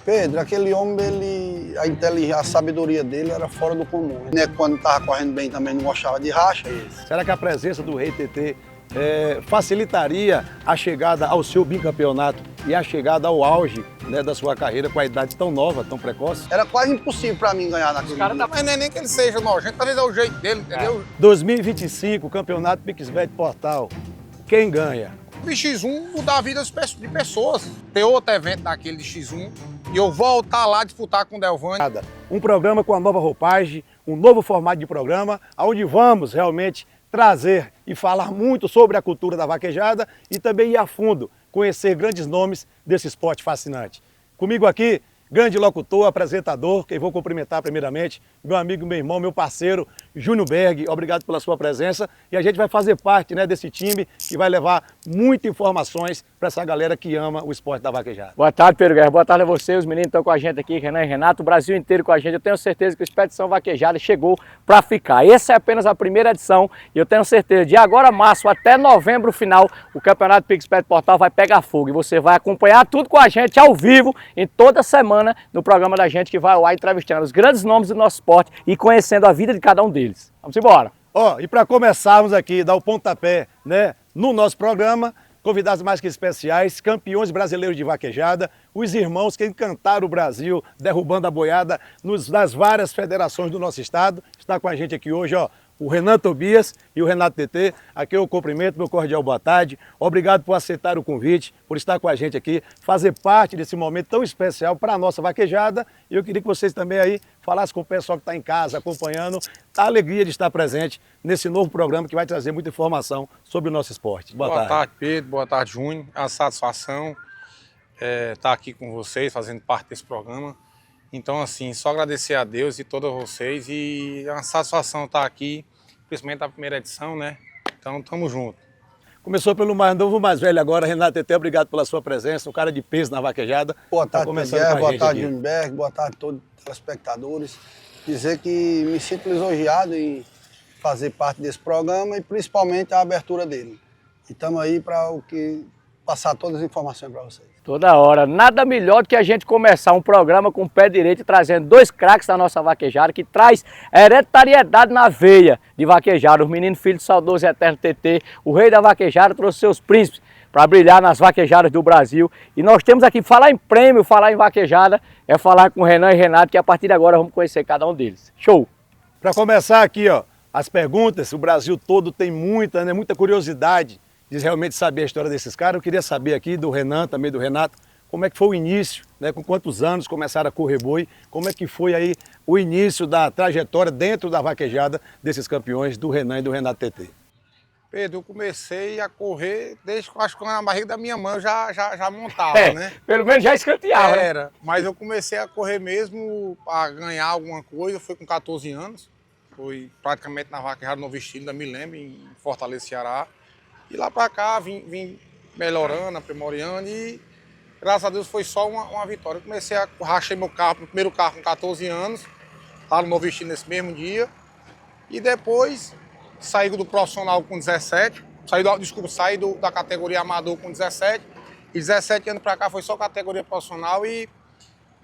Pedro, aquele homem, a sabedoria dele era fora do comum. Né? Quando estava correndo bem também não gostava de racha. Será que a presença do Rei TT facilitaria a chegada ao seu bicampeonato e a chegada ao auge, né, da sua carreira com a idade tão nova, tão precoce? Era quase impossível para mim ganhar naquele dia. Mas não é nem que ele seja nojento, talvez é o jeito dele, entendeu? 2025, Campeonato PixBet Portal. Quem ganha? O X1 mudar a vida de pessoas. Ter outro evento daquele de X1 e eu voltar lá disputar com o Delvani. Um programa com a nova roupagem, um novo formato de programa, onde vamos realmente trazer e falar muito sobre a cultura da vaquejada e também ir a fundo, conhecer grandes nomes desse esporte fascinante. Comigo aqui, grande locutor, apresentador, que eu vou cumprimentar primeiramente, meu amigo, meu irmão, meu parceiro, Júnior Berg, obrigado pela sua presença. E a gente vai fazer parte, né, desse time que vai levar muitas informações para essa galera que ama o esporte da vaquejada. Boa tarde, Pedro Guerra. Boa tarde a você. Os meninos estão com a gente aqui, Renan e Renato, o Brasil inteiro com a gente. Eu tenho certeza que o Expedição Vaquejada chegou para ficar. Essa é apenas a primeira edição e eu tenho certeza, de agora março até novembro final, o Campeonato PixBet Portal vai pegar fogo e você vai acompanhar tudo com a gente ao vivo em toda semana no programa da gente que vai lá entrevistando os grandes nomes do nosso esporte e conhecendo a vida de cada um deles. Vamos embora! E para começarmos aqui, dar o pontapé, né, no nosso programa, convidados mais que especiais, campeões brasileiros de vaquejada, os irmãos que encantaram o Brasil, derrubando a boiada nas várias federações do nosso estado. Está com a gente aqui hoje, o Renan Tobias e o Renato TT. Aqui eu cumprimento, meu cordial boa tarde. Obrigado por aceitar o convite, por estar com a gente aqui, fazer parte desse momento tão especial para a nossa vaquejada. E eu queria que vocês também aí falassem com o pessoal que está em casa, acompanhando, a alegria de estar presente nesse novo programa que vai trazer muita informação sobre o nosso esporte. Boa tarde, Pedro. Boa tarde, Júnior. É uma satisfação estar aqui com vocês, fazendo parte desse programa. Então, assim, só agradecer a Deus e todos vocês. E é uma satisfação estar aqui, principalmente na primeira edição, né? Então, tamo junto. Começou pelo mais novo, mais velho agora, Renato TT, obrigado pela sua presença, um cara de peso na vaquejada. Boa tarde, Pedro. Boa tarde, aqui. Júnior Berg. Boa tarde a todos os telespectadores. Dizer que me sinto lisonjeado em fazer parte desse programa e principalmente a abertura dele. E estamos aí para passar todas as informações para vocês. Toda hora. Nada melhor do que a gente começar um programa com o pé direito, trazendo dois craques da nossa vaquejada, que traz hereditariedade na veia de vaquejada. Os meninos filhos do saudoso e eterno TT, o rei da vaquejada, trouxe seus príncipes para brilhar nas vaquejadas do Brasil. E nós temos aqui, falar em prêmio, falar em vaquejada, é falar com o Renan e Renato, que a partir de agora vamos conhecer cada um deles. Show! Para começar aqui, as perguntas, o Brasil todo tem muita curiosidade de realmente saber a história desses caras. Eu queria saber aqui do Renan, também do Renato, como é que foi o início, né? Com quantos anos começaram a correr boi, como é que foi aí o início da trajetória dentro da vaquejada desses campeões, do Renan e do Renato TT. Pedro, eu comecei a correr desde que acho que na barriga da minha mãe eu já montava, né? Pelo menos já escanteava, né? Era, mas eu comecei a correr mesmo para ganhar alguma coisa, foi com 14 anos. Foi praticamente na vaquejada Novo Estilo, ainda me lembro, em Fortaleza, Ceará. E lá para cá vim melhorando, aprimorando e graças a Deus foi só uma vitória. Eu comecei rachei meu primeiro carro com 14 anos, lá no Novo Estilo nesse mesmo dia. E depois saí do profissional com 17, saí da categoria amador com 17. E 17 anos para cá foi só categoria profissional e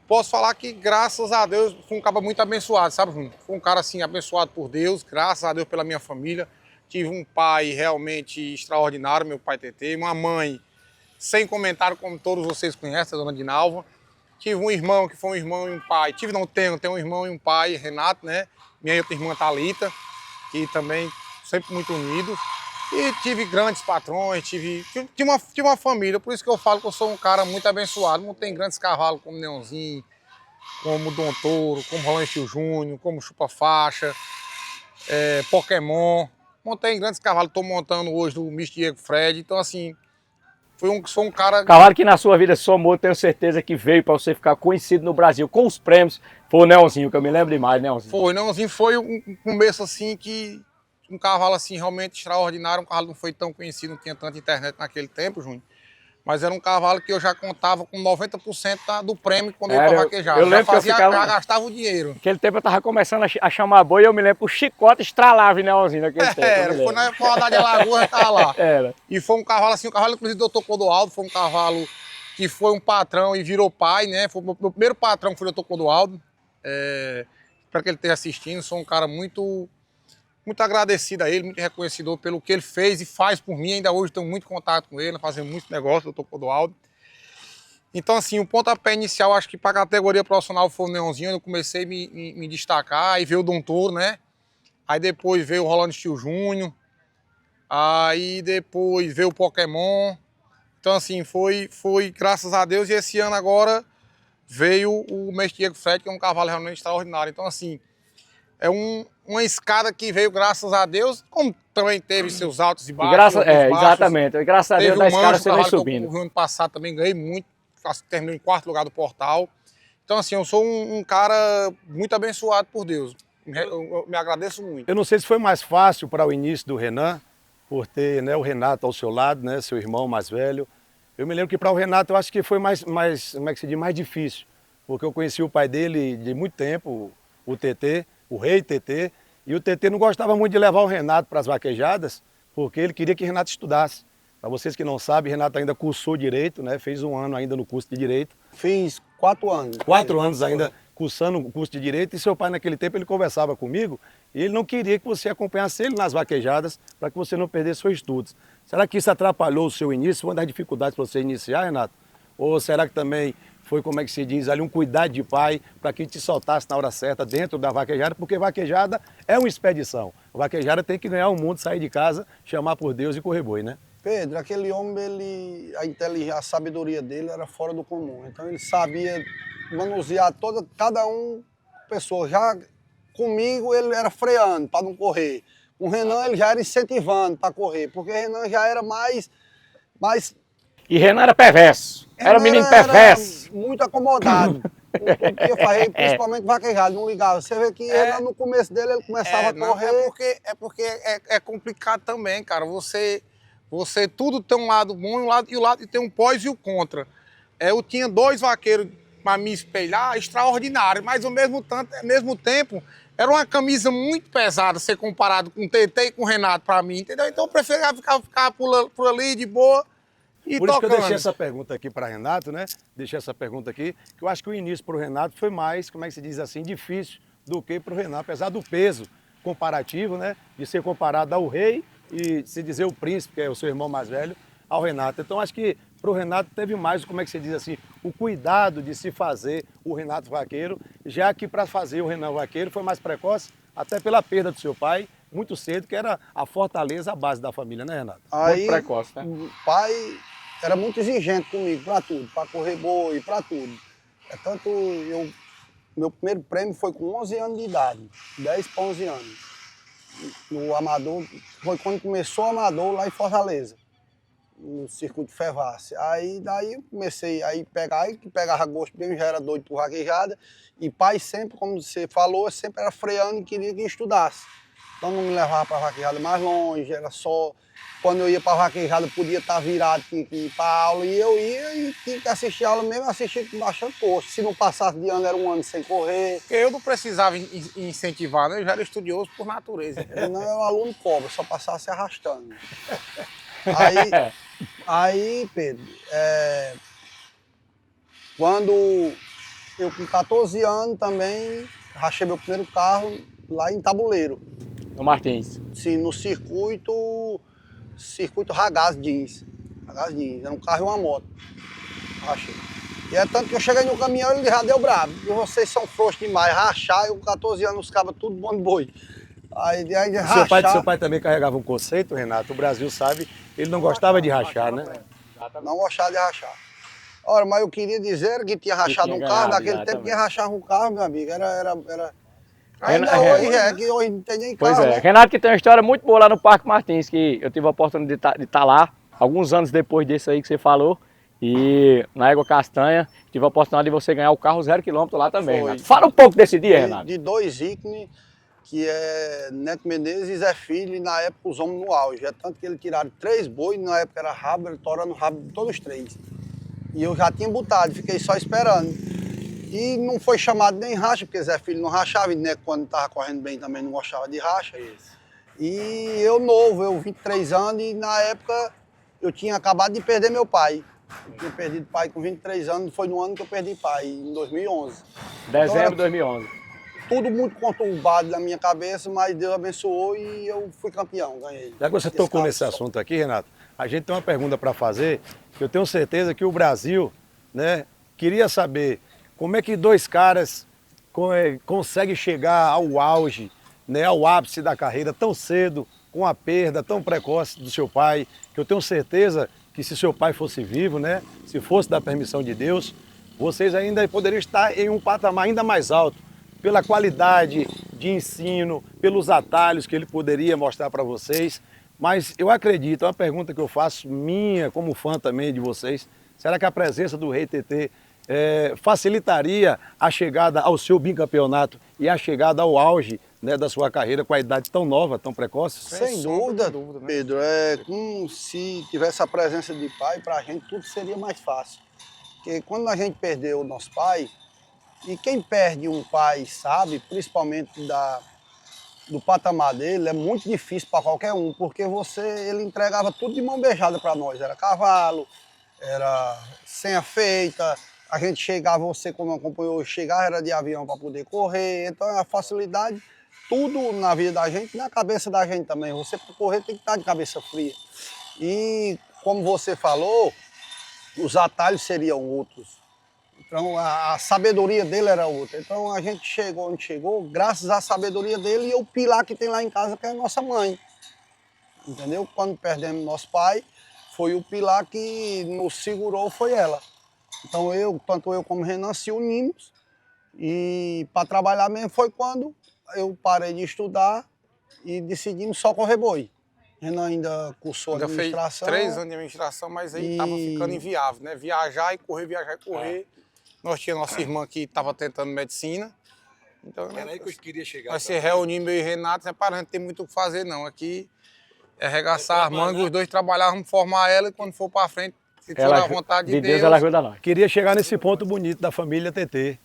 posso falar que graças a Deus fui um cara muito abençoado, sabe, Júnior? Fui um cara assim abençoado por Deus, graças a Deus pela minha família. Tive um pai realmente extraordinário, meu pai TT, uma mãe sem comentário, como todos vocês conhecem, a dona Dinalva. Tive um irmão que foi um irmão e um pai. Tenho um irmão e um pai, Renato, né? Minha outra irmã Thalita, que também sempre muito unidos. E tive grandes patrões, tive uma família, por isso que eu falo que eu sou um cara muito abençoado. Não tem grandes cavalos como Neonzinho, como Dom Touro, como Rolancho Júnior, como Chupa Faixa, Pokémon. Montei em grandes cavalos, estou montando hoje do Miss Diego Fred, então assim, sou um cara... Cavalo que na sua vida somou, tenho certeza que veio para você ficar conhecido no Brasil com os prêmios, foi o Neonzinho, que eu me lembro demais, Neonzinho. Neonzinho foi um começo assim que, um cavalo assim realmente extraordinário, um cavalo não foi tão conhecido, não tinha tanta internet naquele tempo, Júnior. Mas era um cavalo que eu já contava com 90% do prêmio quando eu ia pra vaquejar. Eu lembro já gastava o dinheiro. Naquele tempo eu tava começando a chamar boi e eu me lembro que o chicote estralava em Neonzinho naquele tempo. Foi na rodada de Alagoas, tava lá. Era. E foi um cavalo assim, inclusive do Dr. Clodoaldo, foi um cavalo que foi um patrão e virou pai, né? Foi o meu primeiro patrão, foi o Dr. Clodoaldo. Espero que ele esteja assistindo. Sou um cara muito agradecido a ele, muito reconhecedor pelo que ele fez e faz por mim. Ainda hoje tenho muito contato com ele, fazendo muito negócio, Dr. Clodoaldo. Então, assim, o pontapé inicial, acho que para a categoria profissional foi o Neonzinho. Eu comecei a me destacar, aí veio o Dom Toro, né? Aí depois veio o Rolando Steel Júnior. Aí depois veio o Pokémon. Então, assim, foi graças a Deus. E esse ano agora veio o Mestre Diego Fred, que é um cavalo realmente extraordinário. Então, assim, é uma escada que veio graças a Deus, como também teve seus altos e baixos. Exatamente. Graças a Deus da escada você vem subindo. No ano passado também ganhei muito, terminou em 4º lugar do Portal. Então, assim, eu sou um cara muito abençoado por Deus. Eu me agradeço muito. Eu não sei se foi mais fácil para o início do Renan, por ter, né, o Renato ao seu lado, né, seu irmão mais velho. Eu me lembro que para o Renato eu acho que foi mais, como é que se diz, mais difícil, porque eu conheci o pai dele de muito tempo, o TT, o rei TT, e o TT não gostava muito de levar o Renato para as vaquejadas, porque ele queria que o Renato estudasse. Para vocês que não sabem, o Renato ainda cursou Direito, né, fez 1 ano ainda no curso de Direito. Fiz 4 anos. 4 anos ainda cursando o curso de Direito, e seu pai naquele tempo ele conversava comigo e ele não queria que você acompanhasse ele nas vaquejadas para que você não perdesse seus estudos. Será que isso atrapalhou o seu início? Foi uma das dificuldades para você iniciar, Renato? Ou será que também foi, como é que se diz, ali um cuidado de pai para que te soltasse na hora certa dentro da vaquejada? Porque vaquejada é uma expedição. A vaquejada tem que ganhar o mundo, sair de casa, chamar por Deus e correr boi, né? Pedro, aquele homem, a sabedoria dele era fora do comum. Então ele sabia manusear cada pessoa. Já comigo ele era freando para não correr. Com o Renan ele já era incentivando para correr, porque o Renan já era mais... E Renan era perverso. Era um menino perverso. Era muito acomodado. Porque fazer, principalmente vaquejado, não ligava. Você vê que ele, no começo dele ele começava a correr. Porque é complicado também, cara. Você tudo tem um lado bom e tem um pós e o contra. Eu tinha 2 vaqueiros para me espelhar, extraordinários, mas ao mesmo tempo era uma camisa muito pesada ser comparado com o TT e com o Renato para mim, entendeu? Então eu preferia ficar por ali de boa e por isso tocando. que eu deixei essa pergunta aqui para Renato, né? Deixei essa pergunta aqui, que eu acho que o início para o Renato foi mais, como é que se diz assim, difícil do que para o Renan, apesar do peso comparativo, né? De ser comparado ao rei e se dizer o príncipe, que é o seu irmão mais velho, ao Renato. Então acho que para o Renato teve mais, como é que se diz assim, o cuidado de se fazer o Renato vaqueiro, já que para fazer o Renan vaqueiro foi mais precoce, até pela perda do seu pai, muito cedo, que era a fortaleza, a base da família, né, Renato? Aí, Muito precoce, né? O pai era muito exigente comigo, para tudo, para correr boi, para tudo. Tanto meu primeiro prêmio foi com 11 anos de idade, 10 para 11 anos. No Amador, foi quando começou o Amador lá em Fortaleza, no circuito Fevace. Aí daí eu comecei a pegava gosto mesmo, já era doido por vaquejada. E pai sempre, como você falou, sempre era freando e queria que eu estudasse. Então não me levava para vaquejada mais longe, era só... Quando eu ia para vaquejada podia estar virado, tinha que ir para aula, e eu ia e tinha que assistir a aula mesmo, assistir com bastante gosto. Se não passasse de ano, era 1 ano sem correr. Porque eu não precisava incentivar, né? Eu já era estudioso por natureza. Eu não era um aluno pobre, só passava se arrastando. Aí Pedro, quando eu com 14 anos também rachei meu primeiro carro lá em Tabuleiro. No Martins. Sim, no circuito Ragaz Jeans. Era um carro e uma moto. Rachei. E é tanto que eu cheguei no caminhão e ele já deu bravo. E vocês são frouxos demais, rachar, eu com 14 anos os cabas tudo bom de boi. Aí rachar... Seu pai também carregava um conceito, Renato, o Brasil sabe, ele não gostava de rachar, né? Não gostava de rachar. Ora, mas eu queria dizer que tinha rachado um carro, naquele tempo que rachava um carro, meu amigo, era... Ainda hoje que hoje não tem nem carro, Pois é, né? Renato que tem uma história muito boa lá no Parque Martins, que eu tive a oportunidade de estar lá, alguns anos depois desse aí que você falou, e na Égua Castanha, tive a oportunidade de você ganhar o carro 0 km lá também, Renato. Fala um pouco desse dia, Renato. De 2 ícones, que é Neto Menezes e Zé Filho, e na época os homens no auge. É tanto que eles tiraram 3 bois, na época era rabo, ele torando o rabo de todos os 3. E eu já tinha botado, fiquei só esperando. E não foi chamado nem racha, porque Zé Filho não rachava, e Neto, quando estava correndo bem, também não gostava de racha. Isso. E eu novo, eu 23 anos, e na época eu tinha acabado de perder meu pai. Eu tinha perdido pai com 23 anos, foi no ano que eu perdi pai, em 2011. Dezembro de 2011. Tudo muito conturbado na minha cabeça, mas Deus abençoou e eu fui campeão, ganhei. Já que você tocou nesse assunto aqui, Renato, a gente tem uma pergunta para fazer, que eu tenho certeza que o Brasil, né, queria saber como é que dois caras conseguem chegar ao auge, né, ao ápice da carreira tão cedo, com a perda tão precoce do seu pai, que eu tenho certeza que se seu pai fosse vivo, né, se fosse da permissão de Deus, vocês ainda poderiam estar em um patamar ainda mais alto, pela qualidade de ensino, pelos atalhos que ele poderia mostrar para vocês. Mas eu acredito, é uma pergunta que eu faço minha, como fã também de vocês, será que a presença do Rei TT facilitaria a chegada ao seu bicampeonato e a chegada ao auge, né, da sua carreira com a idade tão nova, tão precoce? Sem dúvida, né? Pedro, como se tivesse a presença de pai, para a gente tudo seria mais fácil. Porque quando a gente perdeu o nosso pai, e quem perde um pai sabe, principalmente do patamar dele, é muito difícil para qualquer um, porque ele entregava tudo de mão beijada para nós. Era cavalo, era senha feita, a gente chegava, você como acompanhou, chegava era de avião para poder correr, então a facilidade, tudo na vida da gente, na cabeça da gente também. Você para correr tem que estar de cabeça fria. E como você falou, os atalhos seriam outros. Então, a sabedoria dele era outra. Então, a gente chegou onde chegou, graças à sabedoria dele e o pilar que tem lá em casa, que é a nossa mãe. Entendeu? Quando perdemos nosso pai, foi o pilar que nos segurou, foi ela. Então, tanto eu como o Renan se unimos. E para trabalhar mesmo foi quando eu parei de estudar e decidimos só correr boi. Renan ainda cursou administração. Fez 3 anos de administração, mas aí estava ficando inviável, né? Viajar e correr, viajar e correr. Nós tínhamos nossa irmã que estava tentando medicina. Então, Era aí que eu queria chegar. Nós se reunimos, eu e Renato, né? Para a gente não tem muito o que fazer, não. Aqui é arregaçar as mangas, os dois trabalhar, vamos formar ela e quando for para frente, se for a vontade de Deus, ela ajuda nós. Queria chegar nesse ponto bonito da família TT.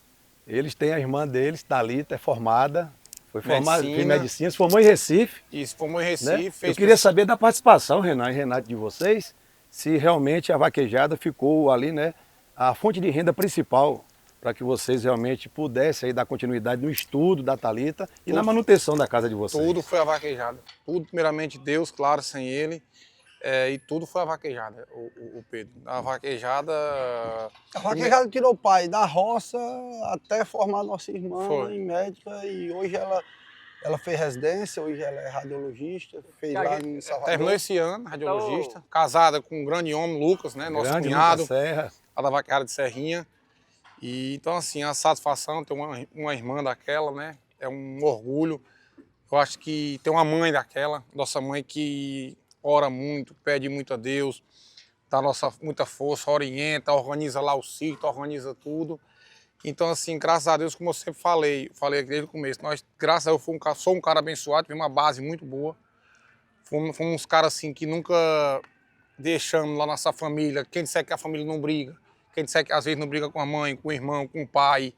Eles têm a irmã deles, Thalita, é formada, foi formada em medicina, se formou em Recife. Isso, formou em Recife. Né? Eu queria saber da participação, Renan e Renato, de vocês, se realmente a vaquejada ficou ali, né, a fonte de renda principal para que vocês realmente pudessem aí dar continuidade no estudo da Thalita e na manutenção da casa de vocês. Tudo foi a vaquejada. Tudo, primeiramente, Deus, claro, sem ele. E tudo foi a vaquejada, o Pedro. A vaquejada tirou o pai da roça até formar nossa irmã Foi. em médica e hoje ela fez residência, hoje ela é radiologista, fez lá em Salvador. terminou esse ano, radiologista, casada com um grande homem, Lucas, né? Nosso Grande cunhado, Lucas Serra. lá da vaquejada de Serrinha. E então, assim, a satisfação ter uma irmã daquela, né? É um orgulho. Eu acho que ter uma mãe daquela, nossa mãe que ora muito, pede muito a Deus, dá muita força, orienta, organiza lá o sítio, organiza tudo. Então, assim, graças a Deus, como eu sempre falei desde o começo, graças a Deus, sou um cara abençoado, tive uma base muito boa. Fomos uns caras, assim, que nunca deixamos lá nossa família. Quem disser que a família não briga, quem disser que às vezes não briga com a mãe, com o irmão, com o pai,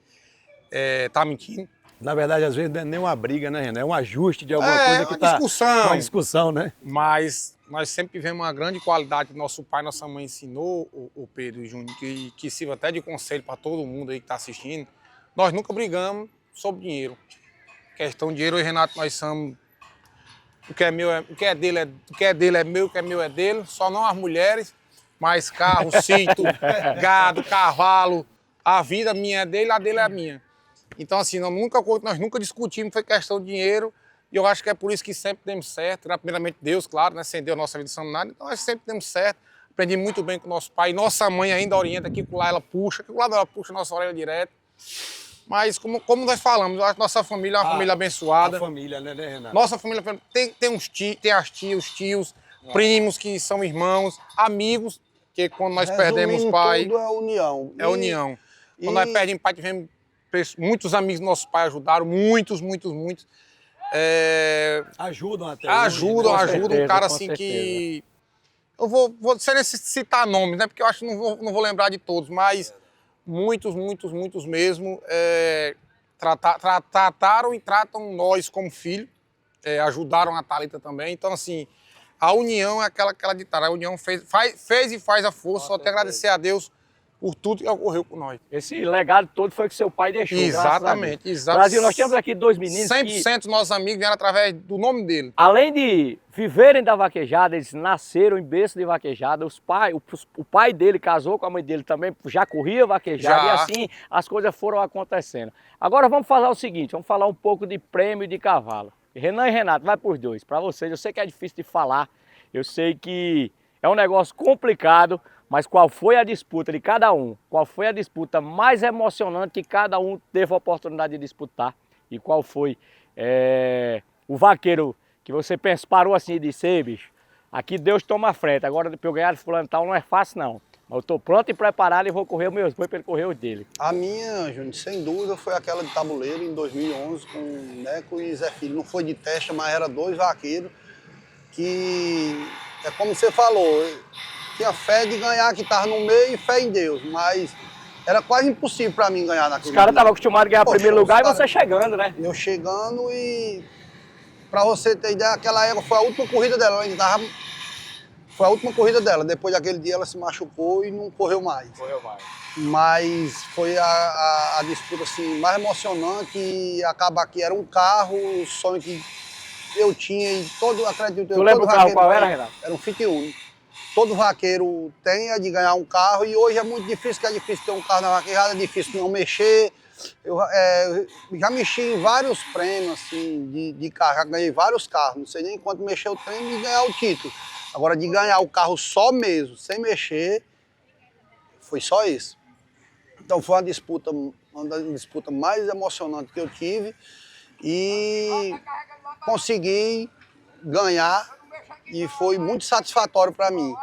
tá mentindo. Na verdade, às vezes não é nem uma briga, né, Renan? É um ajuste de alguma coisa que está... Uma discussão, né? Mas nós sempre tivemos uma grande qualidade que nosso pai e nossa mãe ensinou, o Pedro e o Júnior, que sirva até de conselho para todo mundo aí que está assistindo. Nós nunca brigamos sobre dinheiro. Questão de dinheiro, eu e Renato, nós somos... O que é dele é meu, o que é meu é dele. Só não as mulheres, mas carro, sítio, gado, cavalo. A vida minha é dele, a dele é a minha. Então, assim, nós nunca discutimos, foi questão de dinheiro. E eu acho que é por isso que sempre demos certo. Primeiramente Deus, claro, né? Sem Deus nossa vida não somos nada. Então nós sempre demos certo. Aprendi muito bem com nosso pai. Nossa mãe ainda orienta, aqui com lá ela puxa, aqui com lá ela puxa a nossa orelha direto. Mas como nós falamos, eu acho que nossa família é uma família abençoada. A família, né, Renato? Nossa família tem as tias, os tios, primos que são irmãos, amigos, que quando nós perdemos pai... Tudo é união. É união. Quando nós perdemos pai, tivemos muitos amigos do nosso pai ajudaram, muitos. Ajudam até. Ajudam. Um cara assim certeza. que... Eu vou sem citar nomes, né? Porque eu acho que não vou lembrar de todos, mas muitos mesmo trataram e tratam nós como filho. Ajudaram a Thalita também. Então, assim, A união é aquela ditada. A união fez e faz a força. Só tenho a agradecer a Deus por tudo que ocorreu com nós. Esse legado todo foi que seu pai deixou. Exatamente, exatamente. Brasil, nós temos aqui 2 meninos 100% dos nossos amigos vieram através do nome dele. além de viverem da vaquejada, eles nasceram em berço de vaquejada. O pai dele casou com a mãe dele também, já corria vaquejada Já. e assim as coisas foram acontecendo. Agora vamos falar o seguinte, vamos falar um pouco de prêmio de cavalo. Renan e Renato, vai por dois. Para vocês, eu sei que é difícil de falar, eu sei que é um negócio complicado, mas qual foi a disputa de cada um? Qual foi a disputa mais emocionante que cada um teve a oportunidade de disputar? E qual foi o vaqueiro que você parou assim e disse, ei, bicho, aqui Deus toma a frente, agora para eu ganhar de fulano tal não é fácil não. Mas eu estou pronto e preparado e vou correr os meus bois para ele correr os dele. A minha, Júnior, sem dúvida, foi aquela de tabuleiro em 2011 com o Neco e Zé Filho. Não foi de testa, mas era 2 vaqueiros que, é como você falou, tinha fé de ganhar, que estava no meio, e fé em Deus, mas era quase impossível para mim ganhar naquele Os caras estavam dia. acostumados a ganhar Poxa, primeiro lugar e cara, você chegando, né? Eu chegando e, para você ter ideia, aquela égua foi a última corrida dela, ela ainda tava, foi a última corrida dela, depois daquele dia ela se machucou e não correu mais. Correu mais. Mas foi a disputa assim, mais emocionante e acabar que era um carro, o sonho que eu tinha e todo, acredito, Tu lembra o carro qual era, Renato? Era um Fit Uno. Todo vaqueiro tem a de ganhar um carro e hoje é muito difícil, que é difícil ter um carro na vaquejada, é difícil não mexer. Eu já mexi em vários prêmios assim, de carro, já ganhei vários carros, não sei nem quanto mexer o prêmio e ganhar o título. Agora de ganhar o carro só mesmo, sem mexer, foi só isso. Então foi uma das disputas mais emocionantes que eu tive e consegui ganhar e foi muito satisfatório para mim,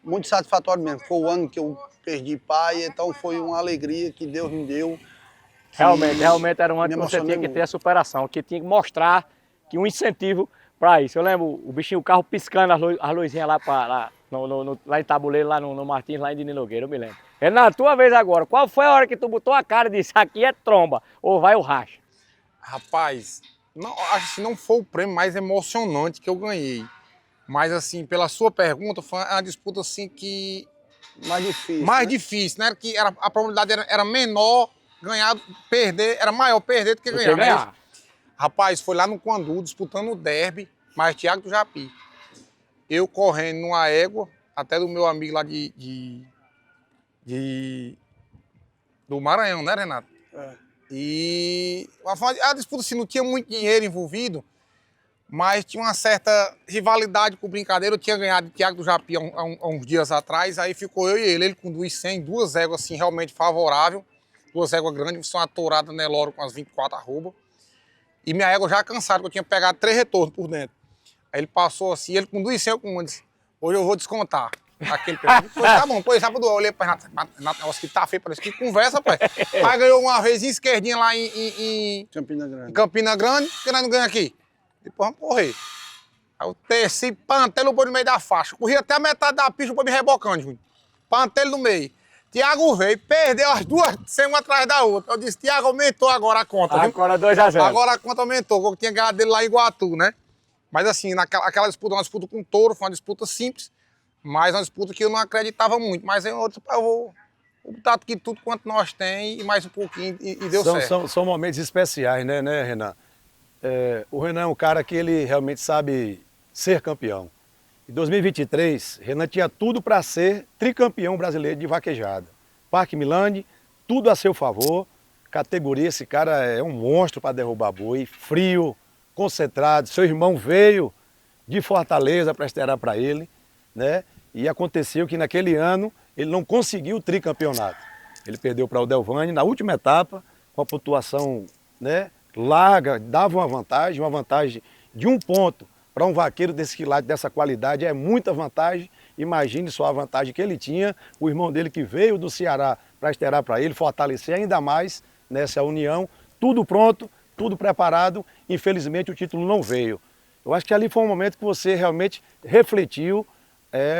muito satisfatório mesmo. Foi o ano que eu perdi pai, então foi uma alegria que Deus me deu. Realmente era um ano me que você emocionei tinha que ter muito. a superação, que tinha que mostrar que um incentivo para isso. Eu lembro o bichinho, o carro piscando as luzinhas lá, lá em Tabuleiro, lá no Martins, lá em Dini Nogueira, eu me lembro. Renato, tua vez agora, qual foi a hora que tu botou a cara e disse, aqui é tromba, ou vai o racha? Rapaz, acho que não foi o prêmio mais emocionante que eu ganhei. Mas assim, pela sua pergunta, foi uma disputa assim que... Mais difícil. mais né? difícil, né? Que a probabilidade era menor, ganhar, perder, era maior perder do que ganhar. Mas, rapaz, foi lá no Quandu, disputando o derby, mais Thiago do Japi. Eu correndo numa égua, até do meu amigo lá do Maranhão, né, Renato? É. E a disputa assim, não tinha muito dinheiro envolvido, mas tinha uma certa rivalidade com brincadeira. Eu tinha ganhado de Thiago do Japi há uns dias atrás, aí ficou eu e ele com 200, 2 éguas assim, realmente favorável, 2 éguas grandes, são uma tourada Nelore com as 24 arroba. E minha égua já cansada, que eu tinha pegado 3 retornos por dentro. Aí ele passou assim, ele com 200, eu com 1, disse, hoje eu vou descontar. Aquele período. Pois tá bom, pois sabe, eu olhei para Renato, negócio que tá feio, parece que conversa, pai. Aí ganhou uma vez em esquerdinha lá em Campina Grande. Campina Grande, que nós não ganhamos aqui. Depois vamos correr. Aí eu desci, pantei o boi no meio da faixa. Corri até a metade da pista, o boi me rebocando, Júnior. Pantei no meio. Tiago veio, perdeu as duas, uma atrás da outra. Eu disse, Tiago, aumentou agora a conta, viu? Agora 2-0. Agora a conta aumentou, eu tinha ganhado dele lá em Iguatu, né? Mas assim, aquela disputa, uma disputa com touro, foi uma disputa simples, mas uma disputa que eu não acreditava muito. Mas eu vou botar aqui tudo quanto nós tem e mais um pouquinho e deu certo. São momentos especiais, né, Renan? O Renan é um cara que ele realmente sabe ser campeão. Em 2023, Renan tinha tudo para ser tricampeão brasileiro de vaquejada. Parque Milani, tudo a seu favor. Categoria, esse cara é um monstro para derrubar boi, frio, concentrado. Seu irmão veio de Fortaleza para estrear para ele, né? E aconteceu que naquele ano ele não conseguiu o tricampeonato. Ele perdeu para o Delvani na última etapa, com a pontuação, né, larga, dava uma vantagem de 1 ponto para um vaqueiro desse quilate, dessa qualidade, é muita vantagem. Imagine só a vantagem que ele tinha, o irmão dele que veio do Ceará para estrear para ele, fortalecer ainda mais nessa união, tudo pronto, tudo preparado, infelizmente o título não veio. Eu acho que ali foi um momento que você realmente refletiu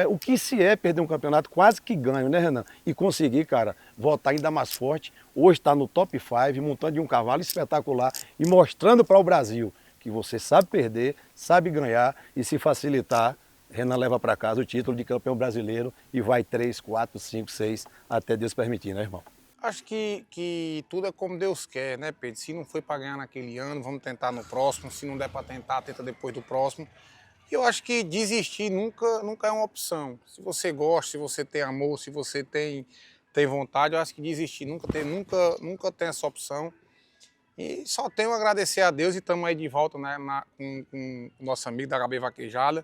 o que se é perder um campeonato quase que ganho, né, Renan? E conseguir, cara, voltar ainda mais forte. Hoje está no top 5, montando de um cavalo espetacular e mostrando para o Brasil que você sabe perder, sabe ganhar e se facilitar, Renan leva para casa o título de campeão brasileiro e vai 3, 4, 5, 6, até Deus permitir, né, irmão? Acho que tudo é como Deus quer, né, Pedro? Se não foi para ganhar naquele ano, vamos tentar no próximo. Se não der para tentar, tenta depois do próximo. E eu acho que desistir nunca é uma opção. Se você gosta, se você tem amor, se você tem vontade, eu acho que desistir nunca tem essa opção. E só tenho a agradecer a Deus e estamos aí de volta, né, com o nosso amigo da HB Vaquejada.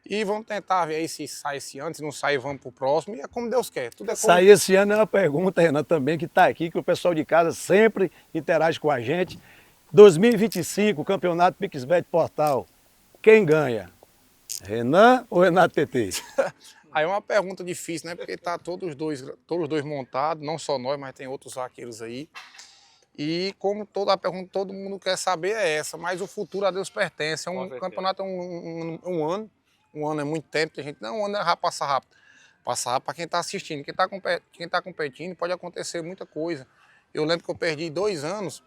E vamos tentar ver aí se sai esse ano, se não sair, vamos pro próximo. E é como Deus quer. Tudo é como... Sair esse ano é uma pergunta, Renan, também, que está aqui, que o pessoal de casa sempre interage com a gente. 2025, Campeonato PixBet Portal. Quem ganha? Renan ou Renato TT? Aí é uma pergunta difícil, né? Porque tá todos os dois montados, não só nós, mas tem outros vaqueiros aí. E como toda a pergunta todo mundo quer saber é essa, mas o futuro a Deus pertence. É um campeonato, um ano. Um ano é muito tempo, tem gente, não, um ano é rápido, passa rápido. Passa rápido para quem está assistindo. Quem tá competindo pode acontecer muita coisa. Eu lembro que eu perdi 2 anos.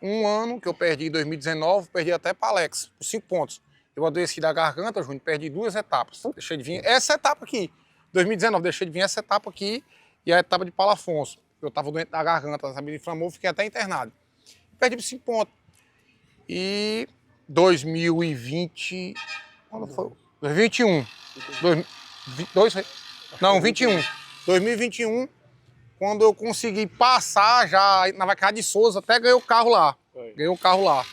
Um ano que eu perdi em 2019, perdi até para Alex, por 5 pontos. Eu adoeci da garganta, Júnior, perdi 2 etapas. Deixei de vir essa etapa aqui. 2019, deixei de vir essa etapa aqui e a etapa de Paulo Afonso. Eu estava doente da garganta, sabe? Me inflamou, fiquei até internado. Perdi por 5 pontos. E 2020... Quando foi? 2021. 2021. Quando eu consegui passar já na Vaquejada de Souza, até ganhei o carro lá. Ganhei o carro,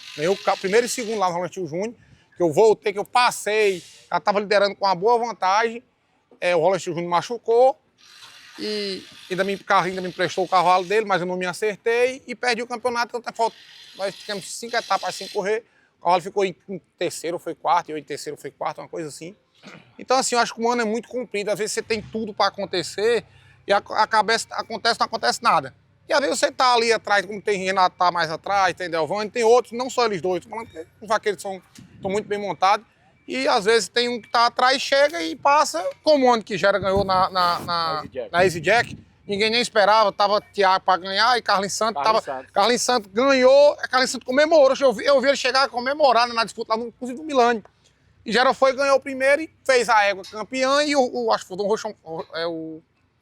primeiro e segundo lá no Roland Júnior, que eu voltei, que eu passei, já estava liderando com uma boa vantagem. O Roland Júnior machucou e o carro ainda me emprestou o cavalo dele, mas eu não me acertei e perdi o campeonato. Nós tivemos 5 etapas sem correr. O cavalo ficou em terceiro, foi quarto, e eu em terceiro, foi quarto, uma coisa assim. Então, assim, eu acho que um ano é muito comprido. Às vezes você tem tudo para acontecer e acontece, não acontece nada. E às vezes você tá ali atrás, como tem Renato tá mais atrás, tem Delvani, tem outros, não só eles dois. Tô falando que os vaqueiros estão muito bem montados. E às vezes tem um que tá atrás, chega e passa, como o ano que Gera ganhou na Easy Jack. Ninguém nem esperava, tava Thiago para ganhar e Carlinhos Santos. Carlinhos Santos ganhou, Carlinhos Santos comemorou. Eu vi ele chegar comemorando na disputa lá, inclusive no Milânio. E Gera foi, ganhou o primeiro e fez a égua campeã e acho que foi o Rochão.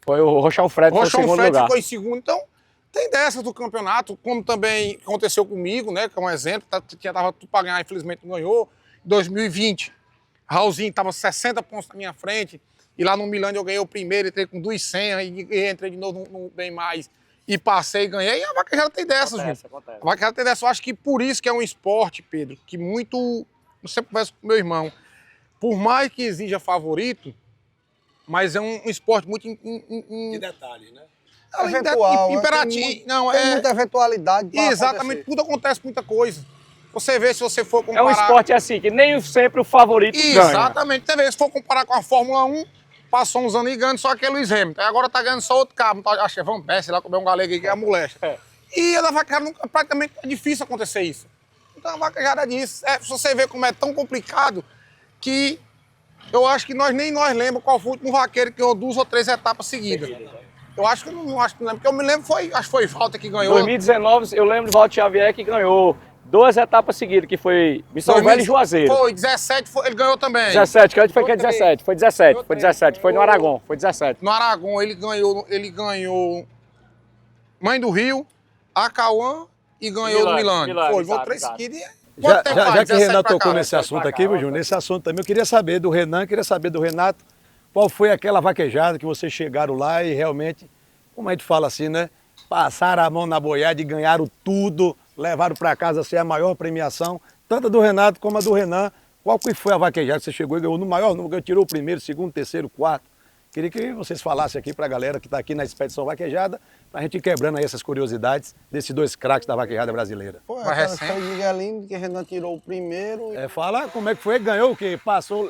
Foi o Rochão Fred, foi o segundo lugar. Ficou em segundo. Então, tem dessas do campeonato, como também aconteceu comigo, né? Que é um exemplo, tava tudo para ganhar, infelizmente não ganhou. Em 2020, Raulzinho tava 60 pontos na minha frente. E lá no Milânio eu ganhei o primeiro, entrei com 200 e entrei de novo no Bem Mais. E passei e ganhei. E a vaquejada tem dessas, acontece. A vaquejada tem dessas. Eu acho que por isso que é um esporte, Pedro, que muito... Eu sempre converso com meu irmão. Por mais que exija favorito, mas é um esporte muito... De detalhes, né? Eventual, imperativo. Tem muita eventualidade para exatamente, tudo acontece, muita coisa. Você vê, se você for comparar... É um esporte assim, que nem sempre o favorito ganha. Exatamente. Você vê, se for comparar com a Fórmula 1, passou uns anos e ganhando só aquele Lewis Hamilton. Agora tá ganhando só outro carro. Acho que é Van Persie, lá comer um galego aí que é a moléstia. E a da vaquejada praticamente é difícil acontecer isso. Então a vaquejada é disso. Se você vê como é tão complicado que eu acho que nem nós lembramos qual foi o último vaqueiro que ganhou 2 ou 3 etapas seguidas. Eu acho que não lembro, porque eu me lembro, acho que foi Walter que ganhou. 2019, eu lembro de Walter Xavier que ganhou 2 etapas seguidas, que foi Missão Velho e Juazeiro. Foi, 17 ele ganhou também. 17, que foi que é 17? Foi 17, foi no Aragão, foi 17. No Aragão ele ganhou Mãe do Rio, Acauã e ganhou do Milânio. Foi, vou 3 seguidas. Já que o Renato tocou nesse assunto aqui, meu Júnior, nesse assunto também, eu queria saber do Renan, qual foi aquela vaquejada que vocês chegaram lá e realmente, como a gente fala assim, né? Passaram a mão na boiada e ganharam tudo, levaram para casa assim, a maior premiação, tanto a do Renato como a do Renan. Qual que foi a vaquejada que você chegou e ganhou no maior número, tirou o primeiro, segundo, terceiro, quarto? Queria que vocês falassem aqui para a galera que está aqui na Expedição Vaquejada, para a gente ir quebrando aí essas curiosidades desses 2 craques da vaquejada brasileira. Foi o Miguelinho, que Renan tirou o primeiro. Fala como é que foi, ganhou o quê? Passou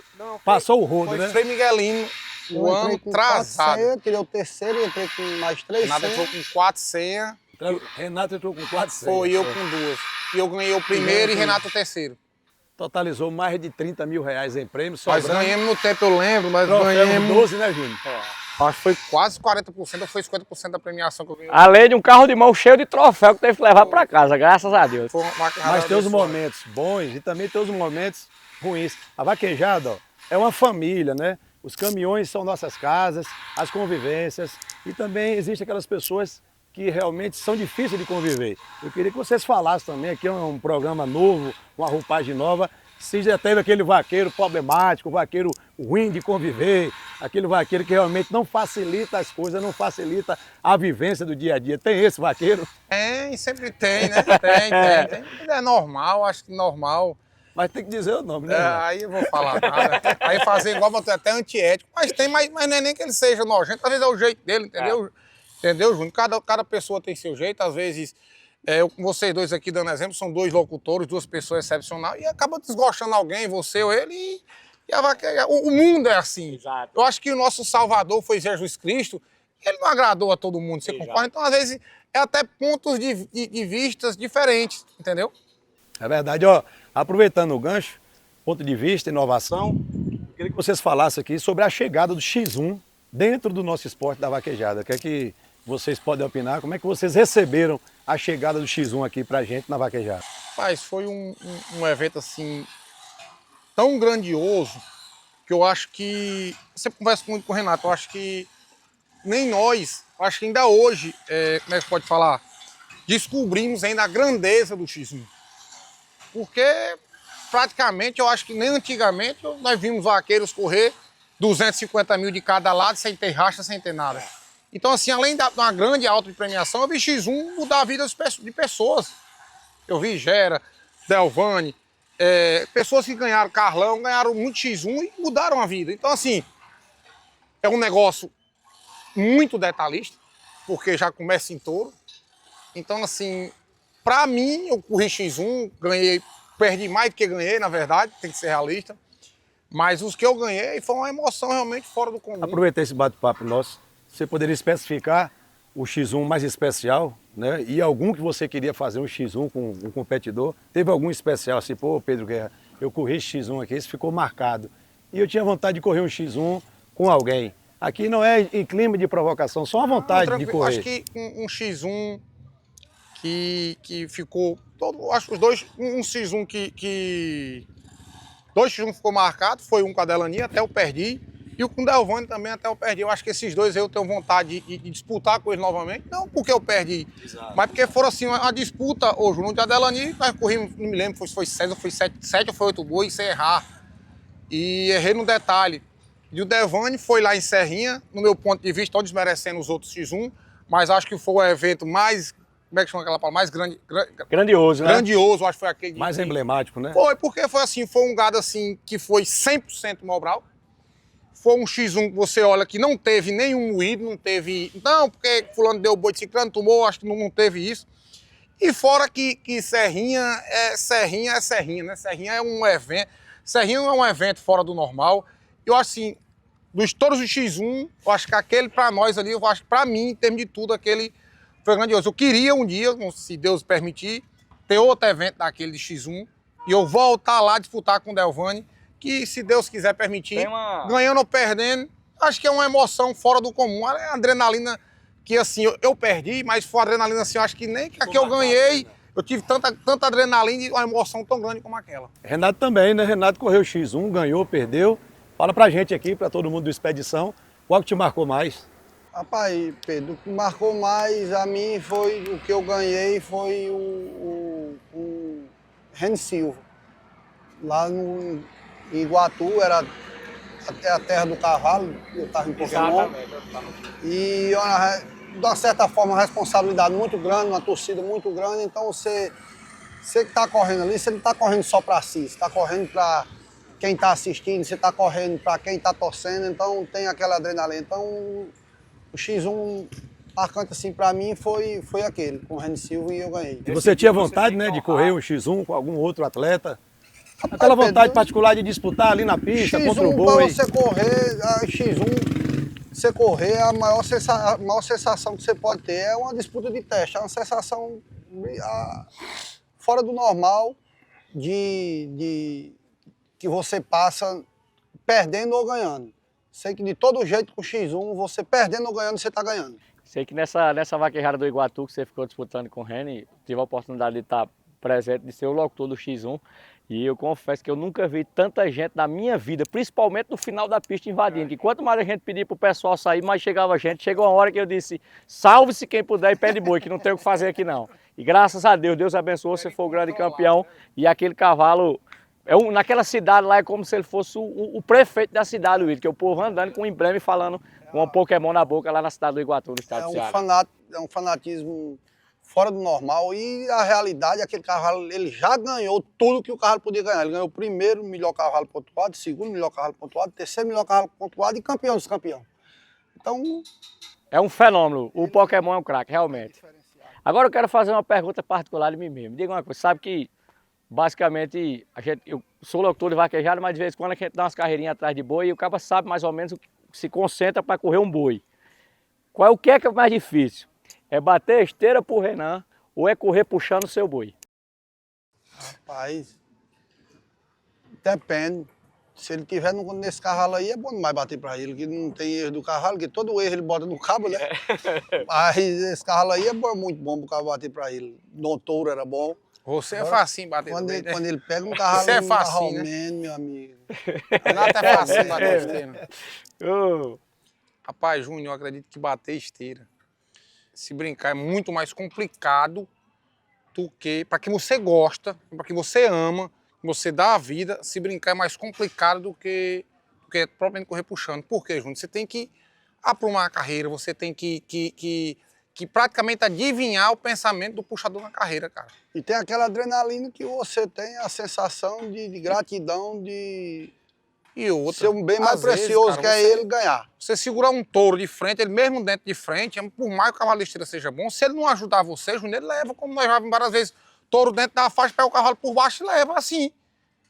o rodo, né? Foi Miguelinho, o ano atrasado. Eu tirei o terceiro e entrei com mais 3 Renato entrou com 4 senhas. Renato entrou com 4 senhas. Foi, eu com 2. E eu ganhei o primeiro e Renato o terceiro. Totalizou mais de 30 mil reais em prêmios. Nós ganhamos no tempo, eu lembro, nós ganhamos ganhamos 12, né, Júnior? Acho que foi quase 40% ou foi 50% da premiação que eu ganhei. Além de um carro de mão cheio de troféu que teve que levar para casa, graças a Deus. Mas tem os momentos bons e também tem os momentos ruins. A vaquejada, ó, é uma família, né? Os caminhões são nossas casas, as convivências e também existem aquelas pessoas que realmente são difíceis de conviver. Eu queria que vocês falassem também, aqui é um programa novo, uma roupagem nova, se já teve aquele vaqueiro problemático, vaqueiro ruim de conviver, aquele vaqueiro que realmente não facilita as coisas, não facilita a vivência do dia a dia. Tem esse vaqueiro? Tem, sempre tem, né? Tem. É normal, acho que normal. Mas tem que dizer o nome, né? Aí eu vou falar nada. Aí fazer igual, é até antiético. Mas tem, mas não é nem que ele seja nojento, às vezes é o jeito dele, entendeu? Entendeu, Júnior? Cada pessoa tem seu jeito, às vezes, vocês dois aqui dando exemplo, são dois locutores, duas pessoas excepcionais, e acaba desgostando alguém, você ou ele, e a vaqueira, o mundo é assim. Exato. Eu acho que o nosso Salvador foi Jesus Cristo, ele não agradou a todo mundo, você concorda? Então, às vezes, é até pontos de vistas diferentes, entendeu? É verdade, ó, aproveitando o gancho, ponto de vista, inovação, eu queria que vocês falassem aqui sobre a chegada do X1 dentro do nosso esporte da vaquejada. O que é que vocês podem opinar? Como é que vocês receberam a chegada do X1 aqui pra gente na vaquejada? Mas foi um evento assim tão grandioso que eu acho que, você conversa muito com o Renato, eu acho que nem nós, eu acho que ainda hoje, como é que pode falar, descobrimos ainda a grandeza do X1. Porque praticamente eu acho que nem antigamente nós vimos vaqueiros correr 250 mil de cada lado, sem ter racha, sem ter nada. Então, assim, além de uma grande alta de premiação, eu vi X1 mudar a vida de pessoas. Eu vi Gera, Delvane, pessoas que ganharam Carlão, ganharam muito X1 e mudaram a vida. Então, assim, é um negócio muito detalhista, porque já começa em touro. Então, assim, pra mim, eu corri X1, ganhei, perdi mais do que ganhei, na verdade, tem que ser realista. Mas os que eu ganhei foi uma emoção realmente fora do comum. Aproveitei esse bate-papo nosso, você poderia especificar o X1 mais especial, né? E algum que você queria fazer um X1 com um competidor? Teve algum especial assim, pô, Pedro Guerra, eu corri esse X1 aqui, esse ficou marcado. E eu tinha vontade de correr um X1 com alguém. Aqui não é em clima de provocação, só uma vontade de correr. Acho que um X1 que ficou, acho que os dois, um X1 dois X1 ficou marcado, foi um com a Delani, até eu perdi, e o com o Delvane também até eu perdi. Eu acho que esses dois eu tenho vontade de disputar com eles novamente, não porque eu perdi, mas porque foram assim, uma disputa hoje. No dia da Delani, nós corrimos, não me lembro, foi 6 ou foi 7 ou foi 8 bois, sem errar. E errei no detalhe. E o Delvane foi lá em Serrinha, no meu ponto de vista, estão desmerecendo os outros X1, mas acho que foi o evento mais, como é que chama aquela palavra? Mais Grandioso, né? Grandioso, acho que foi aquele. Mais emblemático, né? Foi, porque foi assim, foi um gado assim que foi 100% Mobral. Foi um X1 que você olha que não teve nenhum moído, não teve... Não, porque fulano deu boi de ciclano, tomou, acho que não teve isso. E fora que Serrinha é Serrinha, né? Serrinha é um evento... Serrinha é um evento fora do normal. Eu acho assim, dos todos os X1, eu acho que aquele pra nós ali, eu acho que pra mim, em termos de tudo, aquele foi grandioso. Eu queria um dia, se Deus permitir, ter outro evento daquele de X1 e eu voltar lá disputar com o Delvane, que se Deus quiser permitir, ganhando ou perdendo, acho que é uma emoção fora do comum. É adrenalina que assim, eu perdi, mas foi adrenalina assim, eu acho que nem que a que eu ganhei, eu tive tanta adrenalina e uma emoção tão grande como aquela. Renato também, né? Renato correu X1, ganhou, perdeu. Fala pra gente aqui, pra todo mundo do Expedição, qual que te marcou mais? Rapaz, Pedro, o que marcou mais a mim foi, o que eu ganhei foi o Reni Silva. Lá no em Iguatu, era até a terra do cavalo, eu estava em Pokémon. E, de uma certa forma, uma responsabilidade muito grande, uma torcida muito grande. Então, você que está correndo ali, você não está correndo só para si, você está correndo para quem está assistindo, você está correndo para quem está torcendo, então tem aquela adrenalina. Então, o X1 marcante assim para mim foi aquele, com o Reni Silva, e eu ganhei. E você tinha vontade, né, de correr um X1 com algum outro atleta? Aquela vontade particular de disputar ali na pista, X1, contra o boi? Para você correr, X1, você correr, a maior sensação que você pode ter é uma disputa de teste, é uma sensação fora do normal que você passa perdendo ou ganhando. Sei que de todo jeito com o X1, você perdendo ou ganhando, você está ganhando. Sei que nessa vaquejada do Iguatu que você ficou disputando com o Reni, tive a oportunidade de estar presente, de ser o locutor do X1. E eu confesso que eu nunca vi tanta gente na minha vida, principalmente no final da pista invadindo. E quanto mais a gente pedia pro pessoal sair, mais chegava gente. Chegou uma hora que eu disse, salve-se quem puder e pé de boi, que não tem o que fazer aqui não. E graças a Deus, Deus abençoou, você foi o grande campeão. E aquele cavalo, naquela cidade lá é como se ele fosse o prefeito da cidade, Luiz, que é o povo andando com um emblema e falando com um Pokémon na boca lá na cidade do Iguatu, no estado do Ceará. É um fanatismo fora do normal e a realidade, aquele cavalo, ele já ganhou tudo que o cavalo podia ganhar. Ele ganhou o primeiro melhor cavalo pontuado, segundo melhor cavalo pontuado, terceiro melhor cavalo pontuado e campeão dos campeões. Então... é um fenômeno, o Pokémon é um craque, realmente. Agora eu quero fazer uma pergunta particular de mim mesmo. Me diga uma coisa, sabe que basicamente eu sou locutor de vaquejada, mas de vez em quando a gente dá umas carreirinhas atrás de boi e o cara sabe mais ou menos o que se concentra para correr um boi. O que é mais difícil? É bater a esteira pro Renan ou é correr puxando o seu boi? Rapaz, depende. Se ele tiver nesse cavalo aí, é bom demais bater para ele, que não tem erro do cavalo, que todo erro ele bota no cabo, né? Mas esse cavalo aí é muito bom pro cavalo bater para ele. Dom Touro era bom. Você é facinho bater Quando também, ele, né? quando ele pega um cavalo Você é facinho, né? romeno, meu amigo. Renato é facinho bater esteira. Oh, Rapaz, Júnior, eu acredito que bater esteira, se brincar, é muito mais complicado do que, para quem você gosta, para quem você ama, que você dá a vida, se brincar é mais complicado do que propriamente correr puxando. Por quê, Júnior? Você tem que aprumar a carreira, você tem que praticamente adivinhar o pensamento do puxador na carreira, cara. E tem aquela adrenalina que você tem, a sensação de gratidão, de E outra, ser um bem mais às vezes, precioso, cara, que é ele ganhar. Você segurar um touro de frente, ele mesmo dentro de frente, por mais que o cavalo de esteira seja bom, se ele não ajudar você, Júnior, ele leva, como nós já vimos várias vezes, touro dentro da faixa, pega o cavalo por baixo e leva, assim.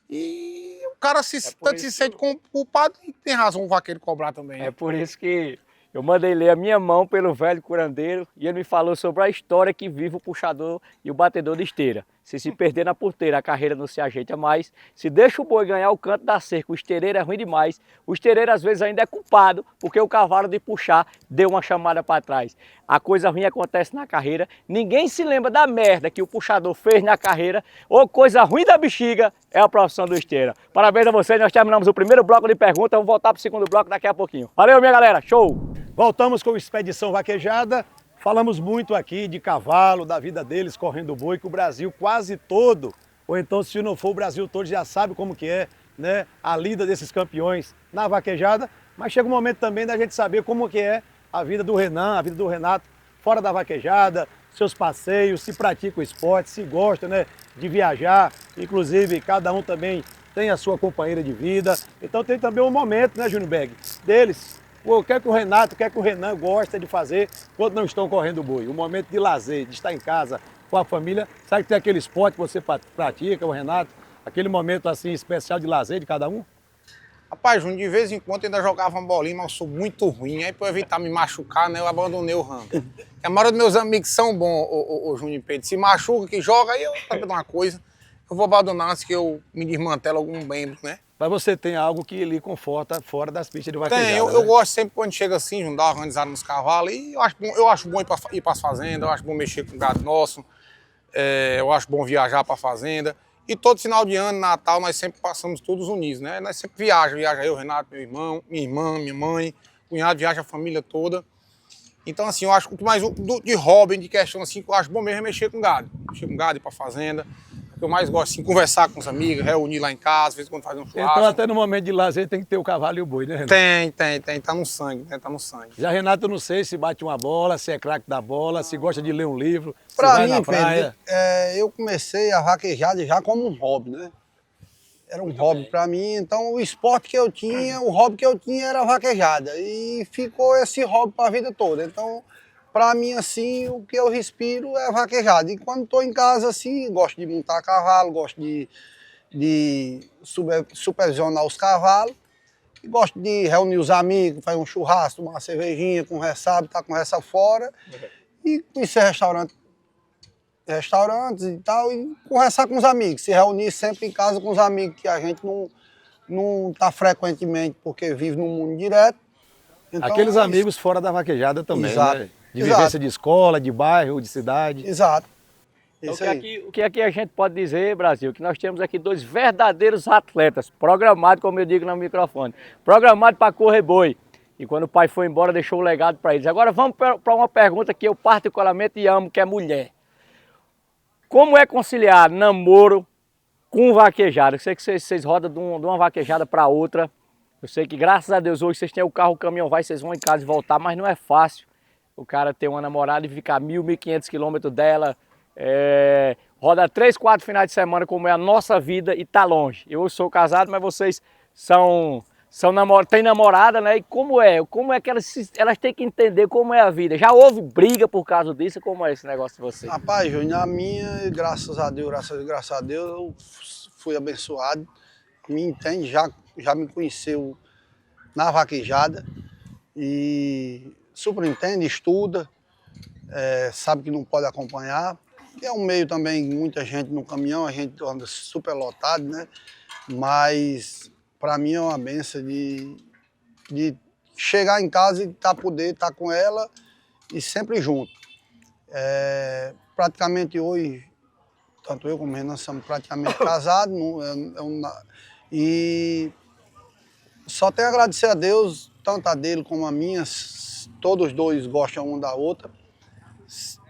E o cara tanto se sente culpado e tem razão o vaqueiro cobrar também. é por isso que eu mandei ler a minha mão pelo velho curandeiro e ele me falou sobre a história que vive o puxador e o batedor de esteira. Se perder na porteira, a carreira não se ajeita mais. Se deixa o boi ganhar o canto da cerca, o esteireiro é ruim demais. O esteireiro às vezes ainda é culpado porque o cavalo de puxar deu uma chamada para trás. A coisa ruim acontece na carreira. Ninguém se lembra da merda que o puxador fez na carreira ou coisa ruim da bexiga é a profissão do esteira. Parabéns a vocês, nós terminamos o primeiro bloco de perguntas. Vamos voltar para o segundo bloco daqui a pouquinho. Valeu, minha galera, show! Voltamos com Expedição Vaquejada. Falamos muito aqui de cavalo, da vida deles correndo boi, que o Brasil quase todo, ou então se não for o Brasil todo, já sabe como que é, né, a lida desses campeões na vaquejada. Mas chega um momento também da gente saber como que é a vida do Renan, a vida do Renato fora da vaquejada, seus passeios, se pratica o esporte, se gosta, né, de viajar. Inclusive, cada um também tem a sua companheira de vida. Então tem também um momento, né, Júnior Beg, deles. O que é que o Renato, o que é que o Renan gosta de fazer quando não estão correndo boi? Um momento de lazer, de estar em casa com a família. Sabe que tem aquele esporte que você pratica, o Renato? Aquele momento assim especial de lazer de cada um? Rapaz, Júnior, de vez em quando eu ainda jogava uma bolinha, mas eu sou muito ruim. Aí para evitar me machucar, né, eu abandonei o ramo. A maioria dos meus amigos são bons, o Júnior e Pedro. Se machuca, que joga, aí eu sabe de uma coisa. Eu vou abandonar antes que eu me desmantelo algum membro, né? Mas você tem algo que lhe conforta fora das pistas de vaquejada, Tem, eu né? gosto sempre quando chega assim, Júnior, dar uma organizada nos cavalos. E eu acho bom ir para as fazendas, eu acho bom mexer com o gado nosso. Eu acho bom viajar para a fazenda. E todo final de ano, Natal, nós sempre passamos todos unidos, né? Nós sempre viaja eu, Renato, meu irmão, minha irmã, minha mãe, cunhado, viaja a família toda. Então, assim, eu acho que mais de hobby, de questão, assim, que eu acho bom mesmo é mexer com gado. Mexer com gado, ir pra fazenda. O que eu mais gosto, assim, conversar com os amigos, reunir lá em casa, às vezes quando fazer um churrasco. Então até no momento de lazer tem que ter o cavalo e o boi, né, Renato? Tem, tá no sangue, né? Tá no sangue. Já Renato, eu não sei se bate uma bola, se é craque da bola, se gosta de ler um livro, se Pra vai mim, na praia. Pedro, eu comecei a vaquejada já como um hobby, né? Era um hobby para mim, então o esporte que eu tinha, o hobby que eu tinha era a vaquejada. E ficou esse hobby para a vida toda. Então, para mim, assim, o que eu respiro é a vaquejada. E quando estou em casa, assim, gosto de montar cavalo, gosto de supervisionar os cavalos. E gosto de reunir os amigos, fazer um churrasco, tomar uma cervejinha, conversar, botar a conversa fora. E conhecer restaurantes e tal, e conversar com os amigos, se reunir sempre em casa com os amigos que a gente não está frequentemente porque vive no mundo direto. Então, Aqueles amigos fora da vaquejada também, Exato. né? De Exato. vivência de escola, de bairro, de cidade. Exato. Isso o aí. que aqui a gente pode dizer, Brasil, que nós temos aqui dois verdadeiros atletas, programados, como eu digo no microfone, programados para correr boi. E quando o pai foi embora, deixou o legado para eles. Agora vamos para uma pergunta que eu particularmente amo, que é mulher. Como é conciliar namoro com vaquejada? Eu sei que vocês rodam de uma vaquejada para outra. Eu sei que graças a Deus hoje vocês têm o carro, o caminhão vai, vocês vão em casa e voltar, mas não é fácil o cara ter uma namorada e ficar 1.500 quilômetros dela, roda 3, 4 finais de semana, como é a nossa vida, e tá longe. Eu sou casado, mas vocês têm namorada, né? E como é que elas têm que entender como é a vida? Já houve briga por causa disso? Como é esse negócio de vocês? Rapaz, Júnior, a minha, graças a Deus, eu fui abençoado. Me entende, já me conheceu na vaquejada e super entende, estuda, sabe que não pode acompanhar. É um meio também, muita gente no caminhão, a gente anda super lotado, né? Mas para mim é uma benção de chegar em casa e poder estar com ela e sempre junto. Praticamente hoje, tanto eu como o Renan somos praticamente casados, e só tenho a agradecer a Deus, tanto a dele como a minha, todos os dois gostam um da outra.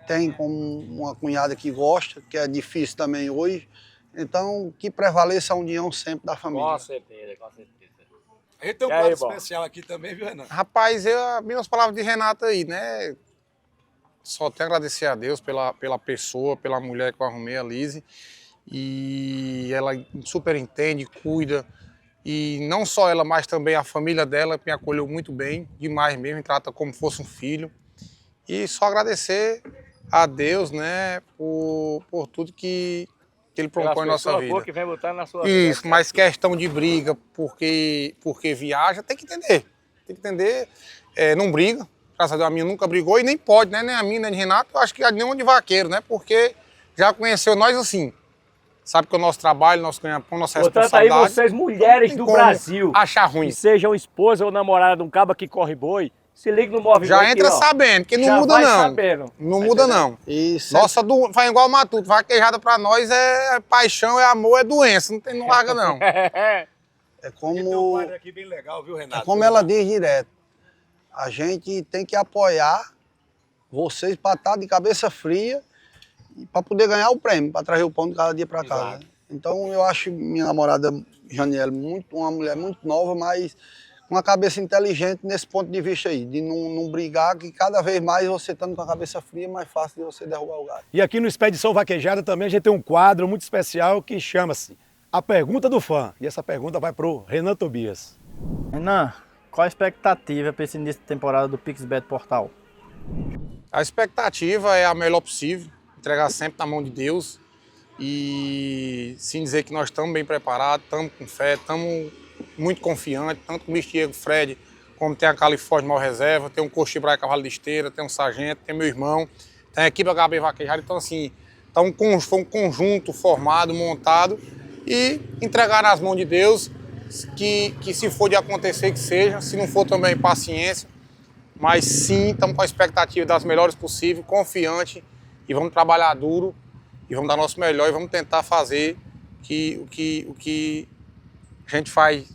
Tem como uma cunhada que gosta, que é difícil também hoje. Então, que prevaleça a união sempre da família. Com certeza, com certeza. A gente tem um E aí, quadro bom? especial aqui também, viu, Renan? Rapaz, minhas palavras de Renata aí, né? Só tenho a agradecer a Deus pela pessoa, pela mulher que eu arrumei, a Lise. E ela super entende, cuida. E não só ela, mas também a família dela me acolheu muito bem, demais mesmo, me trata como fosse um filho. E só agradecer a Deus, né, por tudo que Ele propõe em nossa vida. Que vem botando na sua Isso, vida. mas questão de briga, porque viaja, tem que entender. Tem que entender, não briga. Graças a Deus a minha nunca brigou e nem pode, né? Nem a minha, nem de Renato, eu acho que nenhum de vaqueiro, né? Porque já conheceu nós assim. Sabe que o nosso trabalho, nosso ganha-pão, nossa Portanto, aí responsabilidade. vocês, mulheres não tem do como Brasil, achar ruim. que sejam esposa ou namorada de um caba que corre boi, se liga no movimento. Já entra aqui, ó. sabendo, que não Já muda vai não. sabendo. Não muda não. E sempre, Nossa, faz igual o Matuto, vaquejada pra nós é paixão, é amor, é doença, não larga não. é A gente tem um como, quadro aqui bem legal, viu, Renato? como ela diz direto, a gente tem que apoiar vocês para estar de cabeça fria e para poder ganhar o prêmio, para trazer o pão de cada dia para casa. Exato. Então eu acho minha namorada Janiele uma mulher muito nova, mas com uma cabeça inteligente nesse ponto de vista aí, de não brigar, que cada vez mais você estando com a cabeça fria, é mais fácil de você derrubar o gato. E aqui no Expedição Vaquejada também a gente tem um quadro muito especial que chama-se A Pergunta do Fã. E essa pergunta vai pro Renan Tobias. Renan, qual a expectativa para esse início de temporada do PixBet Portal? A expectativa é a melhor possível, entregar sempre na mão de Deus e sim dizer que nós estamos bem preparados, estamos com fé, estamos muito confiantes, tanto com o Bicho Diego Fred, como tem a Califórnia Mal Reserva, tem um Coxi Braia Cavalo de Esteira, tem um Sargento, tem meu irmão, tem a equipe HB Vaquejada, então assim, foi um conjunto formado, montado e entregar nas mãos de Deus, que se for de acontecer que seja, se não for também paciência, mas sim, estamos com a expectativa das melhores possível, confiante e vamos trabalhar duro e vamos dar nosso melhor e vamos tentar fazer o que a gente faz,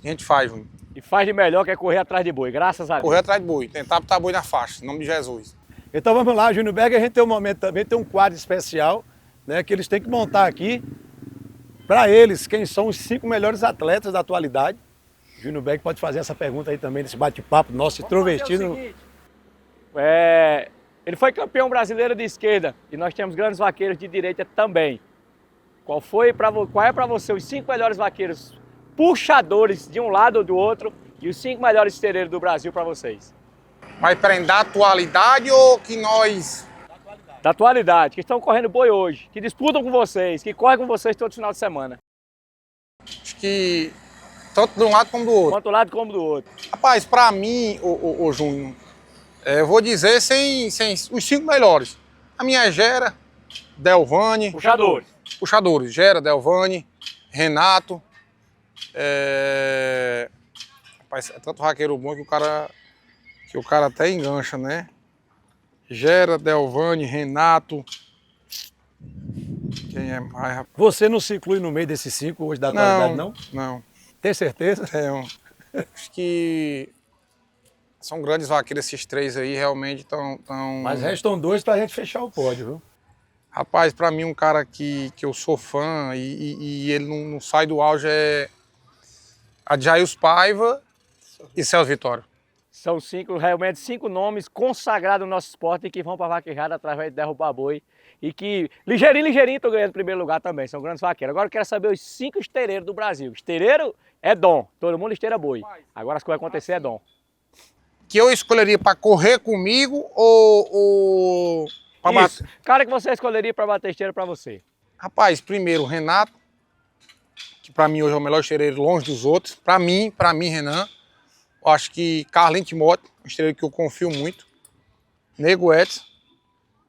Júnior. E faz de melhor que é correr atrás de boi, graças a Deus. Correr atrás de boi, tentar botar boi na faixa, em nome de Jesus. Então vamos lá, Júnior Berg, a gente tem um momento também, tem um quadro especial, né, que eles têm que montar aqui para eles, quem são os 5 melhores atletas da atualidade. Júnior Berg pode fazer essa pergunta aí também, nesse bate-papo nosso, introvertido. Ele foi campeão brasileiro de esquerda e nós temos grandes vaqueiros de direita também. Qual é para você os 5 melhores vaqueiros puxadores de um lado ou do outro e os 5 melhores estereiros do Brasil para vocês? Mas para da atualidade ou que nós... Da atualidade, que estão correndo boi hoje, que disputam com vocês, que correm com vocês todo final de semana. Acho que tanto de um lado como do outro. Tanto do lado como do outro. Rapaz, para mim, ô Júnior, eu vou dizer sem os 5 melhores. A minha é Gera, Delvani... Puxadores. Gera, Delvani, Renato. Rapaz, é tanto vaqueiro bom que o cara até engancha, né? Gera, Delvani, Renato. Quem é mais, rapaz? Você não se inclui no meio desses 5 hoje da atualidade, não? Não. Tem certeza? Acho que são grandes vaqueiros esses 3 aí, realmente estão... Mas restam 2 pra gente fechar o pódio, viu? Rapaz, pra mim um cara que eu sou fã e ele não sai do auge é Adjails Paiva e Celso Vitório. São realmente 5 nomes consagrados no nosso esporte e que vão para a vaquejada através de derrubar boi. E que, ligeirinho, estão ganhando primeiro lugar também. São grandes vaqueiros. Agora eu quero saber os 5 estereiros do Brasil. Estereiro é dom. Todo mundo esteira boi. Agora as coisas que acontecer é dom. Que eu escolheria para correr comigo ou para bater? Cara que você escolheria para bater esteira para você. Rapaz, primeiro o Renato, que para mim hoje é o melhor esteireiro longe dos outros. Para mim, Renan. Eu acho que Carlinhos Timóteo, um esteireiro que eu confio muito. Nego Edson.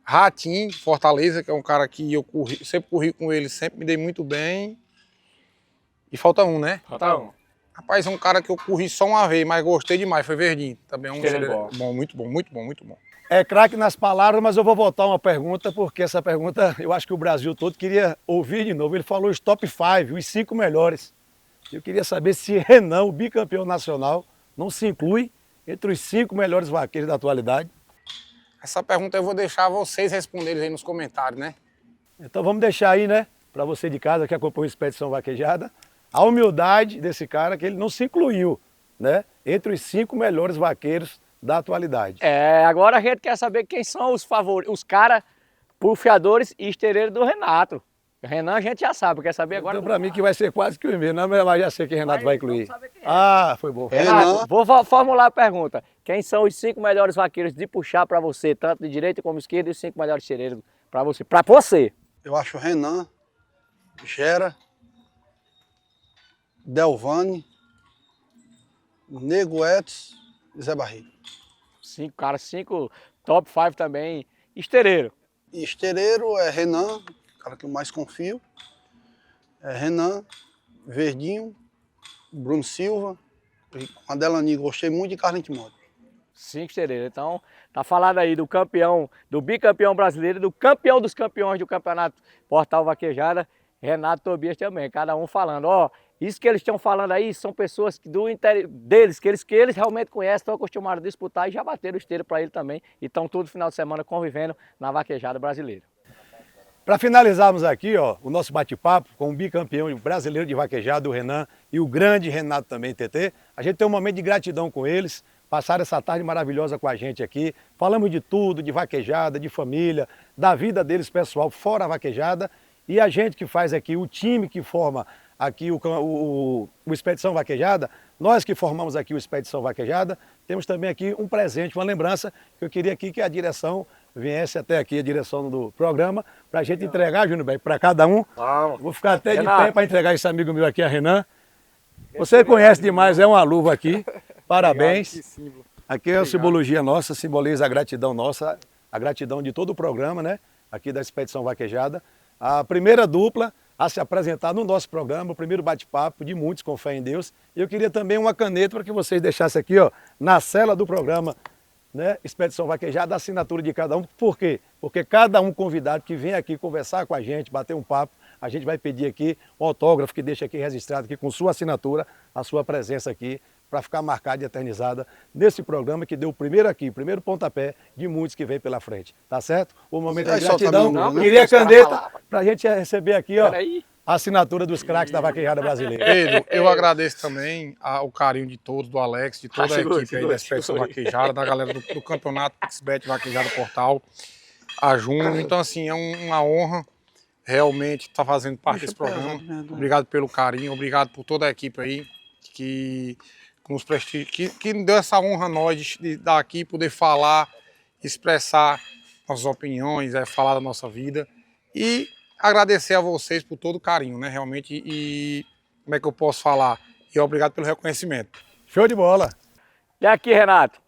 Ratinho, de Fortaleza, que é um cara que eu sempre corri com ele, sempre me dei muito bem. E falta um, né? Falta um. Rapaz, é um cara que eu corri só uma vez, mas gostei demais, foi Verdinho. Também é um Esteireiro bom, muito bom. É craque nas palavras, mas eu vou voltar uma pergunta, porque essa pergunta eu acho que o Brasil todo queria ouvir de novo. Ele falou os top 5, os 5 melhores. Eu queria saber se Renan, o bicampeão nacional, não se inclui entre os 5 melhores vaqueiros da atualidade. Essa pergunta eu vou deixar vocês responderem aí nos comentários, né? Então vamos deixar aí, né, para você de casa que acompanha o Expedição Vaquejada, a humildade desse cara que ele não se incluiu, né, entre os 5 melhores vaqueiros da atualidade. Agora a gente quer saber quem são os favoritos, os caras puxadores e estereiros do Renato. Renan a gente já sabe, quer saber agora? Então para mim que vai ser quase que o mesmo, mas já sei que Renato vai incluir. Ah, foi bom. Renato, vou formular a pergunta. Quem são os 5 melhores vaqueiros de puxar para você, tanto de direita como esquerda, e os 5 melhores estereiros para você? Para você. Eu acho Renan, Gera, Delvane, Nego Edson e Zé Barriga. 5 caras, 5 top 5 também. Esteireiro. E esteireiro é Renan, o cara que eu mais confio. É Renan, Verdinho, Bruno Silva, com a Delani gostei muito de Carlinhos Timóteo. 5 estereiros. Então, tá falado aí do campeão, do bicampeão brasileiro, do campeão dos campeões do campeonato Portal Vaquejada, Renato Tobias também. Cada um falando, ó, isso que eles estão falando aí são pessoas do interior deles, que eles realmente conhecem, estão acostumados a disputar e já bateram o esteiro para ele também. E estão todo final de semana convivendo na vaquejada brasileira. Para finalizarmos aqui, ó, o nosso bate-papo com o bicampeão brasileiro de vaquejada, o Renan, e o grande Renato também, TT, a gente tem um momento de gratidão com eles, passaram essa tarde maravilhosa com a gente aqui, falamos de tudo, de vaquejada, de família, da vida deles pessoal fora a vaquejada, e a gente que faz aqui, o time que forma aqui o Expedição Vaquejada, nós que formamos aqui o Expedição Vaquejada, temos também aqui um presente, uma lembrança, que eu queria aqui que a direção viesse até aqui, a direção do programa, para a gente entregar, Júnior Beck, para cada um. Vou ficar até de pé para entregar esse amigo meu aqui, a Renan. Você conhece demais, é uma luva aqui. Parabéns. Aqui é a simbologia nossa, simboliza a gratidão nossa, a gratidão de todo o programa, né? Aqui da Expedição Vaquejada. A primeira dupla a se apresentar no nosso programa, o primeiro bate-papo de muitos com fé em Deus. E eu queria também uma caneta para que vocês deixassem aqui, ó, na cela do programa, né? Expedição Vaquejada, a assinatura de cada um. Por quê? Porque cada um convidado que vem aqui conversar com a gente, bater um papo, a gente vai pedir aqui um autógrafo que deixa aqui registrado aqui com sua assinatura, a sua presença aqui, para ficar marcada e eternizada nesse programa que deu o primeiro pontapé de muitos que vem pela frente. Tá certo? O momento de gratidão. Queria caneta para a gente receber aqui, ó, a assinatura dos craques da vaquejada brasileira. Pedro, eu agradeço também o carinho de todos, do Alex, de toda a equipe aí da Expedição Vaquejada, da galera do campeonato PixBet Vaquejada Portal, a Júnior. Então, assim, é uma honra realmente estar fazendo parte desse programa. Obrigado pelo carinho, obrigado por toda a equipe aí que nos que deu essa honra a nós de estar aqui, poder falar, expressar nossas opiniões, falar da nossa vida e agradecer a vocês por todo o carinho, né, realmente, e como é que eu posso falar? E obrigado pelo reconhecimento. Show de bola! E aqui, Renato,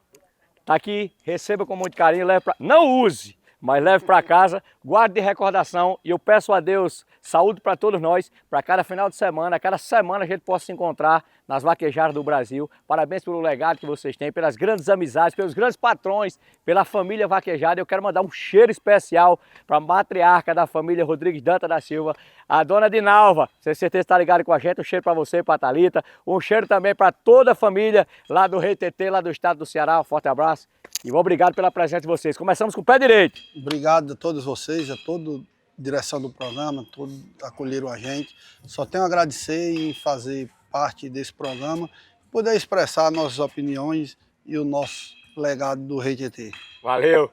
tá aqui, receba com muito carinho, leve pra... não use, mas leve para casa, guarde de recordação e eu peço a Deus saúde para todos nós, para cada final de semana, cada semana a gente possa se encontrar nas vaquejadas do Brasil. Parabéns pelo legado que vocês têm, pelas grandes amizades, pelos grandes patrões, pela família vaquejada. Eu quero mandar um cheiro especial para a matriarca da família Rodrigues Dantas da Silva, a dona Dinalva. Você com certeza está ligado com a gente. Um cheiro para você e para a Thalita. Um cheiro também para toda a família lá do Rei TT, lá do estado do Ceará. Um forte abraço e obrigado pela presença de vocês. Começamos com o pé direito. Obrigado a todos vocês, a toda a direção do programa, todos acolheram a gente. Só tenho a agradecer e fazer parte desse programa, poder expressar nossas opiniões e o nosso legado do Rei TT. Valeu!